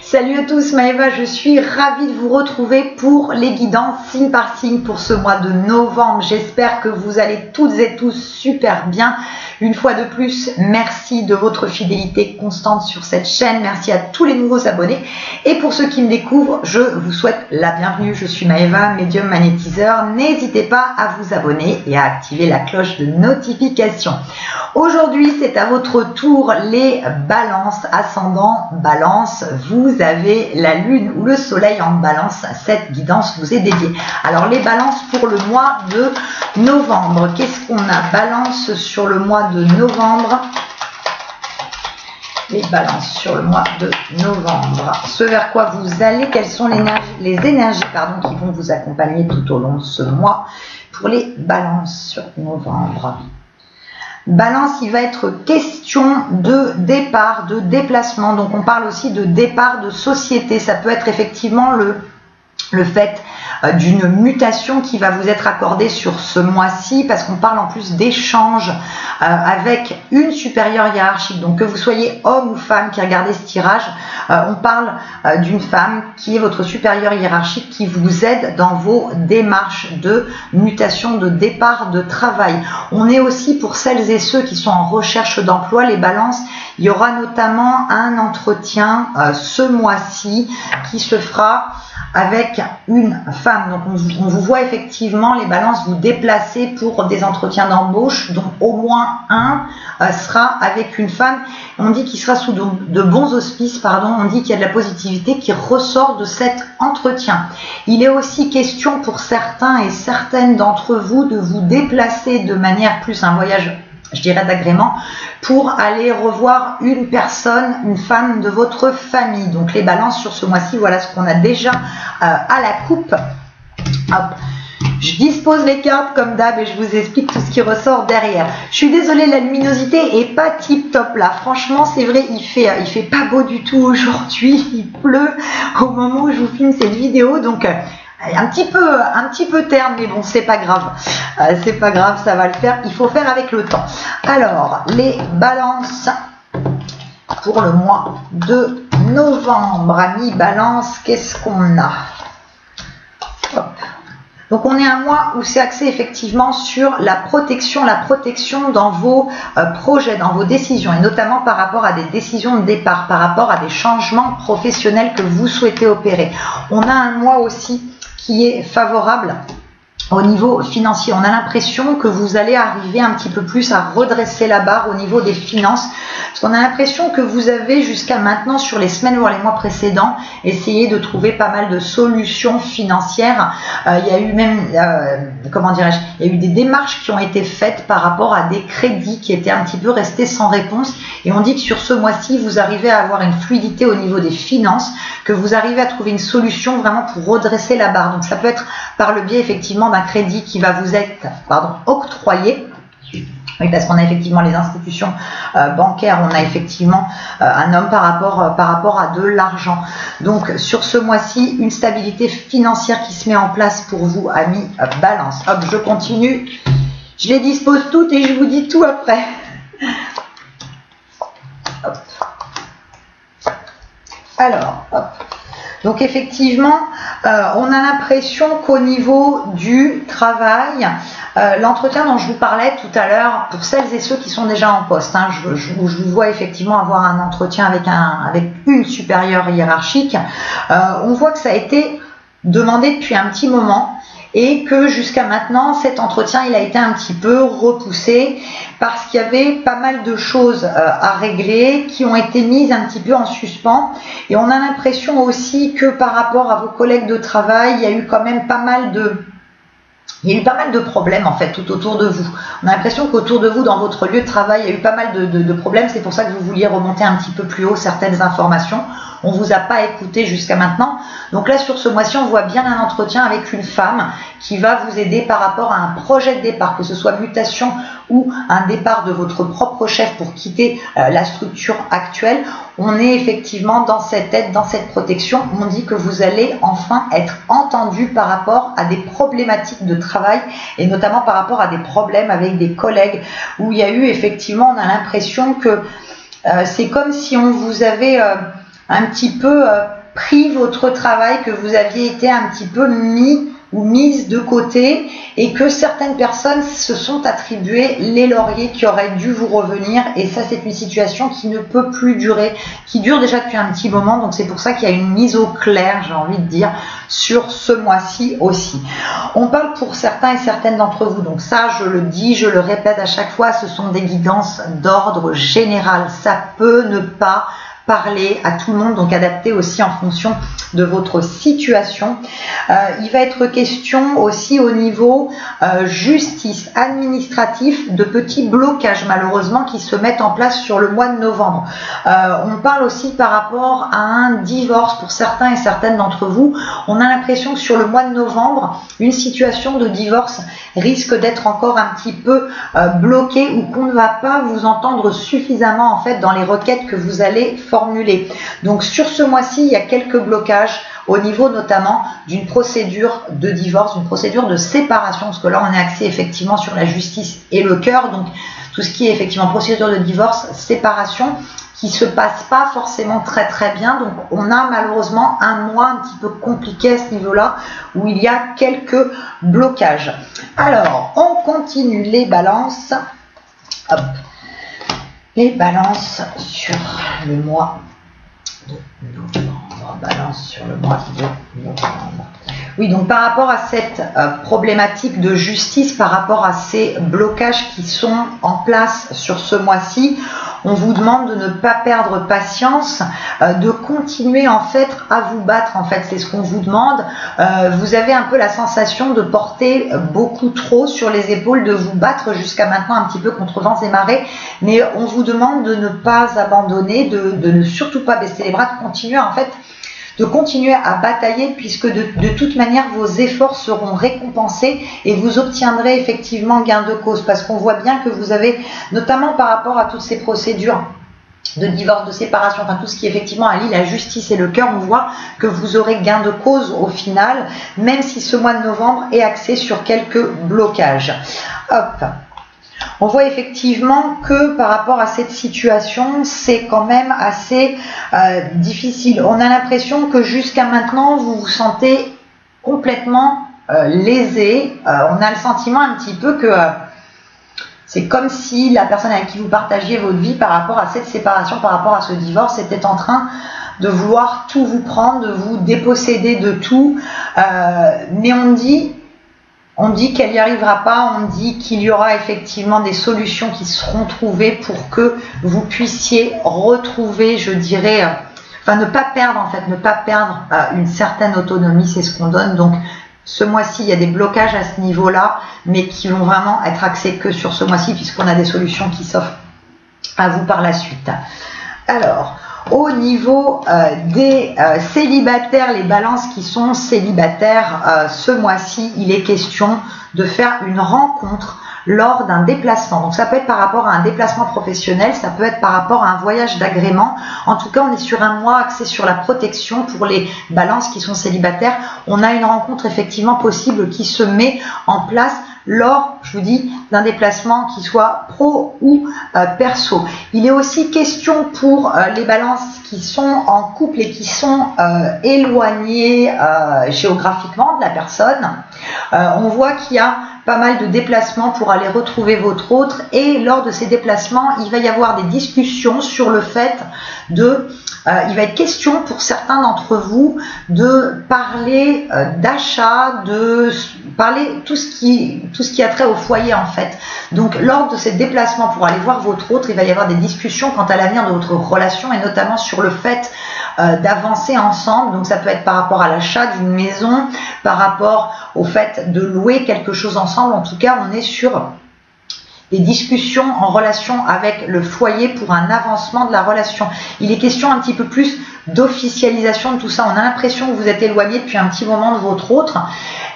Salut à tous, Maëva, je suis ravie de vous retrouver pour les guidances signe par signe pour ce mois de novembre. J'espère que vous allez toutes et tous super bien. Une fois de plus, merci de votre fidélité constante sur cette chaîne. Merci à tous les nouveaux abonnés. Et pour ceux qui me découvrent, je vous souhaite la bienvenue. Je suis Maëva, médium magnétiseur. N'hésitez pas à vous abonner et à activer la cloche de notification. Aujourd'hui, c'est à votre tour les balances, ascendant balance. Vous avez la lune ou le soleil en balance. Cette guidance vous est dédiée. Alors, les balances pour le mois de novembre. Qu'est-ce qu'on a? Balance sur le mois de novembre. Les balances sur le mois de novembre. Ce vers quoi vous allez, quelles sont les énergies qui vont vous accompagner tout au long de ce mois pour les balances sur novembre. Balance, il va être question de départ, de déplacement. Donc, on parle aussi de départ de société. Ça peut être effectivement le fait d'une mutation qui va vous être accordée sur ce mois-ci, parce qu'on parle en plus d'échanges avec une supérieure hiérarchique. Donc, que vous soyez homme ou femme qui regardez ce tirage, on parle d'une femme qui est votre supérieure hiérarchique, qui vous aide dans vos démarches de mutation, de départ, de travail. On est aussi pour celles et ceux qui sont en recherche d'emploi, les balances. Il y aura notamment un entretien ce mois-ci qui se fera avec une femme. Donc, on vous voit effectivement, les balances, vous déplacer pour des entretiens d'embauche, dont au moins un sera avec une femme. On dit qu'il sera sous de bons auspices, on dit qu'il y a de la positivité qui ressort de cet entretien. Il est aussi question pour certains et certaines d'entre vous de vous déplacer de manière plus un voyage, je dirais, d'agrément, pour aller revoir une personne, une femme de votre famille. Donc, les balances sur ce mois-ci, voilà ce qu'on a déjà à la coupe. Hop. Je dispose les cartes comme d'hab et je vous explique tout ce qui ressort derrière. Je suis désolée, la luminosité est pas tip top là. Franchement, c'est vrai, il fait pas beau du tout aujourd'hui. Il pleut au moment où je vous filme cette vidéo, donc un petit peu terne, mais bon, c'est pas grave. C'est pas grave, ça va le faire. Il faut faire avec le temps. Alors, les balances pour le mois de novembre. Amis balance, qu'est-ce qu'on a? Hop. Donc, on est un mois où c'est axé effectivement sur la protection dans vos projets, dans vos décisions, et notamment par rapport à des décisions de départ, par rapport à des changements professionnels que vous souhaitez opérer. On a un mois aussi qui est favorable au niveau financier. On a l'impression que vous allez arriver un petit peu plus à redresser la barre au niveau des finances, parce qu'on a l'impression que vous avez jusqu'à maintenant, sur les semaines voire les mois précédents, essayé de trouver pas mal de solutions financières. Il y a eu même, comment dirais-je, il y a eu des démarches qui ont été faites par rapport à des crédits qui étaient un petit peu restés sans réponse, et on dit que sur ce mois-ci, vous arrivez à avoir une fluidité au niveau des finances, que vous arrivez à trouver une solution vraiment pour redresser la barre. Donc, ça peut être par le biais effectivement d'un crédit qui va vous être octroyé. Oui, parce qu'on a effectivement les institutions bancaires, on a effectivement un homme par rapport à de l'argent. Donc, sur ce mois-ci, une stabilité financière qui se met en place pour vous, amis balance. Hop, je continue. Je les dispose toutes et je vous dis tout après. Hop. Alors, hop. Donc, effectivement, on a l'impression qu'au niveau du travail, l'entretien dont je vous parlais tout à l'heure, pour celles et ceux qui sont déjà en poste, je vous vois effectivement avoir un entretien avec une supérieure hiérarchique, on voit que ça a été demandé depuis un petit moment, et que jusqu'à maintenant, cet entretien, il a été un petit peu repoussé parce qu'il y avait pas mal de choses à régler qui ont été mises un petit peu en suspens. Et on a l'impression aussi que par rapport à vos collègues de travail, il y a eu quand même pas mal de problèmes en fait tout autour de vous. On a l'impression qu'autour de vous, dans votre lieu de travail, il y a eu pas mal de problèmes. C'est pour ça que vous vouliez remonter un petit peu plus haut certaines informations. On ne vous a pas écouté jusqu'à maintenant. Donc là, sur ce mois-ci, on voit bien un entretien avec une femme qui va vous aider par rapport à un projet de départ, que ce soit mutation ou un départ de votre propre chef pour quitter la structure actuelle. On est effectivement dans cette aide, dans cette protection. On dit que vous allez enfin être entendu par rapport à des problématiques de travail, et notamment par rapport à des problèmes avec des collègues, où il y a eu effectivement, on a l'impression que c'est comme si on vous avait un petit peu pris votre travail, que vous aviez été un petit peu mis ou mise de côté et que certaines personnes se sont attribuées les lauriers qui auraient dû vous revenir, et ça c'est une situation qui ne peut plus durer, qui dure déjà depuis un petit moment, donc c'est pour ça qu'il y a une mise au clair, j'ai envie de dire, sur ce mois-ci aussi. On parle pour certains et certaines d'entre vous, donc ça je le dis, je le répète à chaque fois, ce sont des guidances d'ordre général, ça peut ne pas parler à tout le monde, donc adapté aussi en fonction de votre situation. Il va être question aussi au niveau justice, administratif, de petits blocages malheureusement qui se mettent en place sur le mois de novembre. On parle aussi par rapport à un divorce pour certains et certaines d'entre vous. On a l'impression que sur le mois de novembre, une situation de divorce risque d'être encore un petit peu bloquée, ou qu'on ne va pas vous entendre suffisamment en fait dans les requêtes que vous allez formuler. Donc sur ce mois-ci, il y a quelques blocages au niveau notamment d'une procédure de divorce, d'une procédure de séparation, parce que là on est axé effectivement sur la justice et le cœur, donc tout ce qui est effectivement procédure de divorce, séparation, qui se passe pas forcément très très bien, donc on a malheureusement un mois un petit peu compliqué à ce niveau-là, où il y a quelques blocages. Alors, on continue les balances. Hop. Les balances sur le mois de novembre. Balance sur le mois de novembre. Oui, donc par rapport à cette problématique de justice, par rapport à ces blocages qui sont en place sur ce mois-ci, on vous demande de ne pas perdre patience, de continuer en fait à vous battre. En fait, c'est ce qu'on vous demande. Vous avez un peu la sensation de porter beaucoup trop sur les épaules, de vous battre jusqu'à maintenant un petit peu contre vents et marées, mais on vous demande de ne pas abandonner, de ne surtout pas baisser les bras, de continuer en fait, de continuer à batailler, puisque de toute manière vos efforts seront récompensés et vous obtiendrez effectivement gain de cause, parce qu'on voit bien que vous avez, notamment par rapport à toutes ces procédures de divorce, de séparation, enfin tout ce qui effectivement allie la justice et le cœur, on voit que vous aurez gain de cause au final, même si ce mois de novembre est axé sur quelques blocages. Hop. On voit effectivement que par rapport à cette situation, c'est quand même assez difficile. On a l'impression que jusqu'à maintenant, vous vous sentez complètement lésé. On a le sentiment un petit peu que c'est comme si la personne avec qui vous partagiez votre vie par rapport à cette séparation, par rapport à ce divorce, était en train de vouloir tout vous prendre, de vous déposséder de tout. Mais on dit qu'elle n'y arrivera pas, on dit qu'il y aura effectivement des solutions qui seront trouvées pour que vous puissiez retrouver, je dirais, enfin ne pas perdre en fait, ne pas perdre une certaine autonomie, c'est ce qu'on donne. Donc ce mois-ci, il y a des blocages à ce niveau-là, mais qui vont vraiment être axés que sur ce mois-ci, puisqu'on a des solutions qui s'offrent à vous par la suite. Alors, au niveau des célibataires, les balances qui sont célibataires, ce mois-ci, il est question de faire une rencontre lors d'un déplacement. Donc ça peut être par rapport à un déplacement professionnel, ça peut être par rapport à un voyage d'agrément. En tout cas, on est sur un mois axé sur la protection pour les balances qui sont célibataires. On a une rencontre effectivement possible qui se met en place lors, je vous dis, d'un déplacement qui soit pro ou perso. Il est aussi question pour les balances qui sont en couple et qui sont éloignées géographiquement de la personne. On voit qu'il y a pas mal de déplacements pour aller retrouver votre autre, et lors de ces déplacements, il va y avoir des discussions sur le fait de... il va être question pour certains d'entre vous de parler d'achat, de parler tout ce qui a trait au foyer en fait. Donc lors de ces déplacements pour aller voir votre autre, il va y avoir des discussions quant à l'avenir de votre relation, et notamment sur le fait d'avancer ensemble. Donc ça peut être par rapport à l'achat d'une maison, par rapport au fait de louer quelque chose ensemble. En tout cas, on est sur des discussions en relation avec le foyer pour un avancement de la relation. Il est question un petit peu plus d'officialisation de tout ça. On a l'impression que vous êtes éloigné depuis un petit moment de votre autre,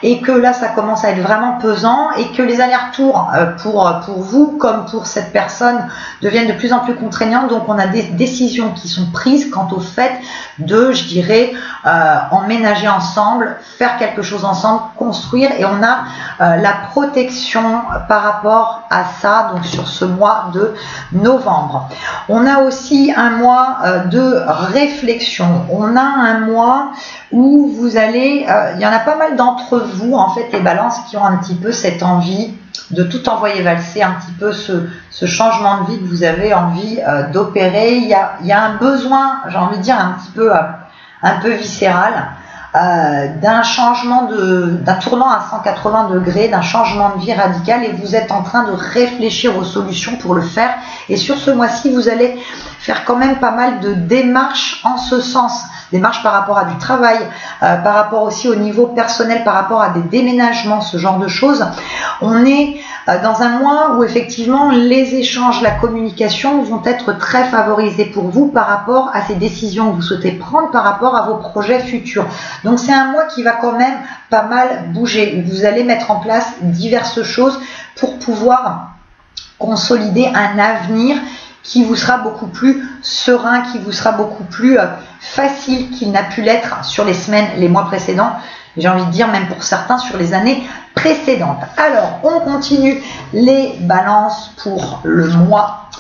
et que là ça commence à être vraiment pesant, et que les allers-retours pour vous comme pour cette personne deviennent de plus en plus contraignants. Donc on a des décisions qui sont prises quant au fait de, je dirais, emménager ensemble, faire quelque chose ensemble, construire, et on a la protection par rapport à ça, donc sur ce mois de novembre. On a aussi un mois de réflexion réflexion. On a un mois où vous allez, il y en a pas mal d'entre vous, en fait, les balances, qui ont un petit peu cette envie de tout envoyer valser, un petit peu ce changement de vie que vous avez envie d'opérer. Il y a un besoin, j'ai envie de dire, un peu viscéral, d'un changement d'un tournant à 180 degrés, d'un changement de vie radical, et vous êtes en train de réfléchir aux solutions pour le faire. Et sur ce mois-ci, vous allez faire quand même pas mal de démarches en ce sens. Démarches par rapport à du travail, par rapport aussi au niveau personnel, par rapport à des déménagements, ce genre de choses. On est dans un mois où effectivement les échanges, la communication vont être très favorisés pour vous par rapport à ces décisions que vous souhaitez prendre, par rapport à vos projets futurs. Donc c'est un mois qui va quand même pas mal bouger. Vous allez mettre en place diverses choses pour pouvoir consolider un avenir qui vous sera beaucoup plus serein, qui vous sera beaucoup plus facile qu'il n'a pu l'être sur les semaines, les mois précédents, j'ai envie de dire même pour certains sur les années précédentes. Alors, on continue les balances pour le mois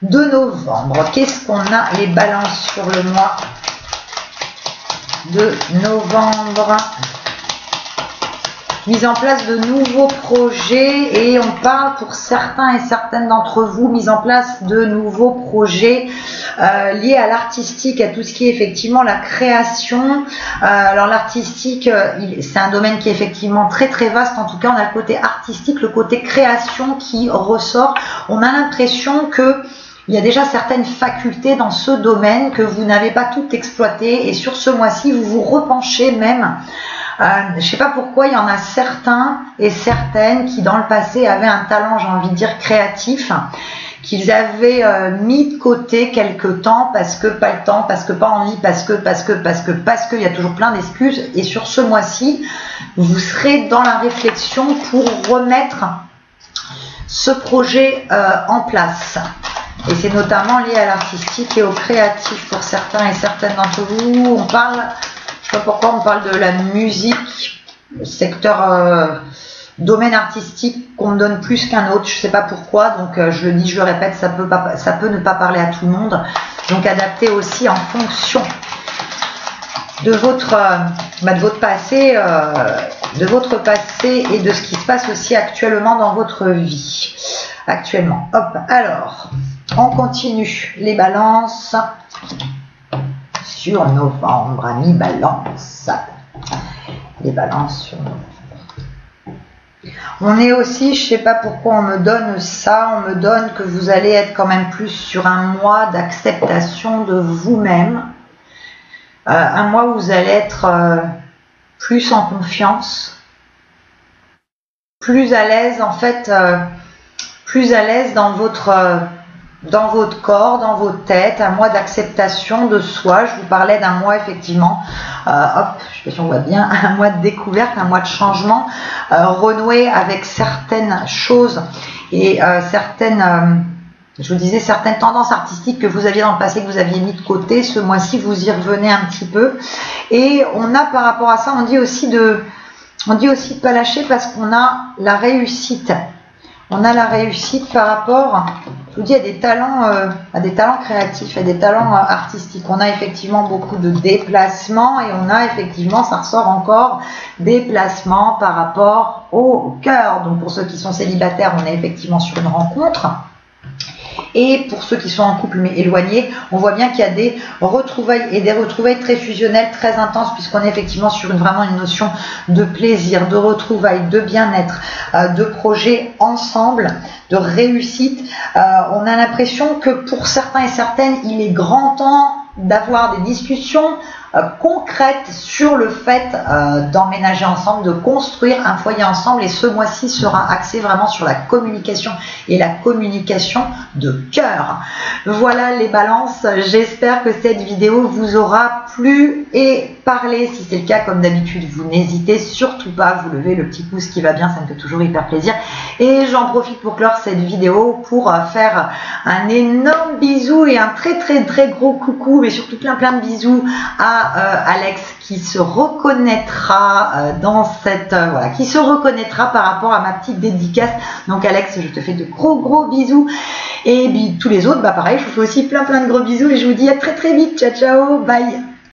de novembre. Qu'est-ce qu'on a, les balances sur le mois de novembre? Mise en place de nouveaux projets, et on parle pour certains et certaines d'entre vous, mise en place de nouveaux projets liés à l'artistique, à tout ce qui est effectivement la création. Alors l'artistique, c'est un domaine qui est effectivement très très vaste. En tout cas, on a le côté artistique, le côté création qui ressort. On a l'impression que il y a déjà certaines facultés dans ce domaine que vous n'avez pas toutes exploitées, et sur ce mois-ci, vous vous repenchez même. Je ne sais pas pourquoi, il y en a certains et certaines qui dans le passé avaient un talent, j'ai envie de dire, créatif, qu'ils avaient mis de côté quelque temps parce que pas le temps, parce que pas envie, parce que il y a toujours plein d'excuses. Et sur ce mois-ci, vous serez dans la réflexion pour remettre ce projet en place. Et c'est notamment lié à l'artistique et au créatif pour certains et certaines d'entre vous. On parle, je sais pas pourquoi on parle de la musique, le secteur domaine artistique qu'on me donne plus qu'un autre, je sais pas pourquoi, donc je le dis, je le répète, ça peut ne pas parler à tout le monde, donc adapter aussi en fonction de votre passé et de ce qui se passe aussi actuellement dans votre vie. Actuellement. Hop, alors, on continue les balances sur novembre, amis balance. Les balances sur novembre. On est aussi, je sais pas pourquoi on me donne ça, on me donne que vous allez être quand même plus sur un mois d'acceptation de vous-même. Un mois où vous allez être plus en confiance, plus à l'aise en fait, plus à l'aise dans votre corps, dans vos têtes, un mois d'acceptation de soi. Je vous parlais d'un mois effectivement, hop, je sais pas si on voit bien, un mois de découverte, un mois de changement, renouer avec certaines choses et je vous disais, certaines tendances artistiques que vous aviez dans le passé, que vous aviez mis de côté. Ce mois-ci, vous y revenez un petit peu. Et on a par rapport à ça, on dit aussi de pas lâcher parce qu'on a la réussite. On a la réussite par rapport, je vous dis, à des talents créatifs, à des talents artistiques. On a effectivement beaucoup de déplacements et on a effectivement, ça ressort encore, des placements par rapport au cœur. Donc pour ceux qui sont célibataires, on est effectivement sur une rencontre. Et pour ceux qui sont en couple mais éloignés, on voit bien qu'il y a des retrouvailles et des retrouvailles très fusionnelles, très intenses, puisqu'on est effectivement sur vraiment une notion de plaisir, de retrouvailles, de bien-être, de projets ensemble, de réussite. On a l'impression que pour certains et certaines, il est grand temps d'avoir des discussions concrètes sur le fait d'emménager ensemble, de construire un foyer ensemble, et ce mois-ci sera axé vraiment sur la communication et la communication de cœur. Voilà les balances, j'espère que cette vidéo vous aura plu et parlé. Si c'est le cas, comme d'habitude, vous n'hésitez surtout pas à vous lever, le petit pouce qui va bien, ça me fait toujours hyper plaisir. Et j'en profite pour clore cette vidéo pour faire un énorme bisou et un très gros coucou, mais surtout plein de bisous à Alex qui se reconnaîtra dans cette voilà, qui se reconnaîtra par rapport à ma petite dédicace. Donc Alex, je te fais de gros bisous. Et puis tous les autres, bah pareil, je vous fais aussi plein de gros bisous et je vous dis à très vite. Ciao, bye.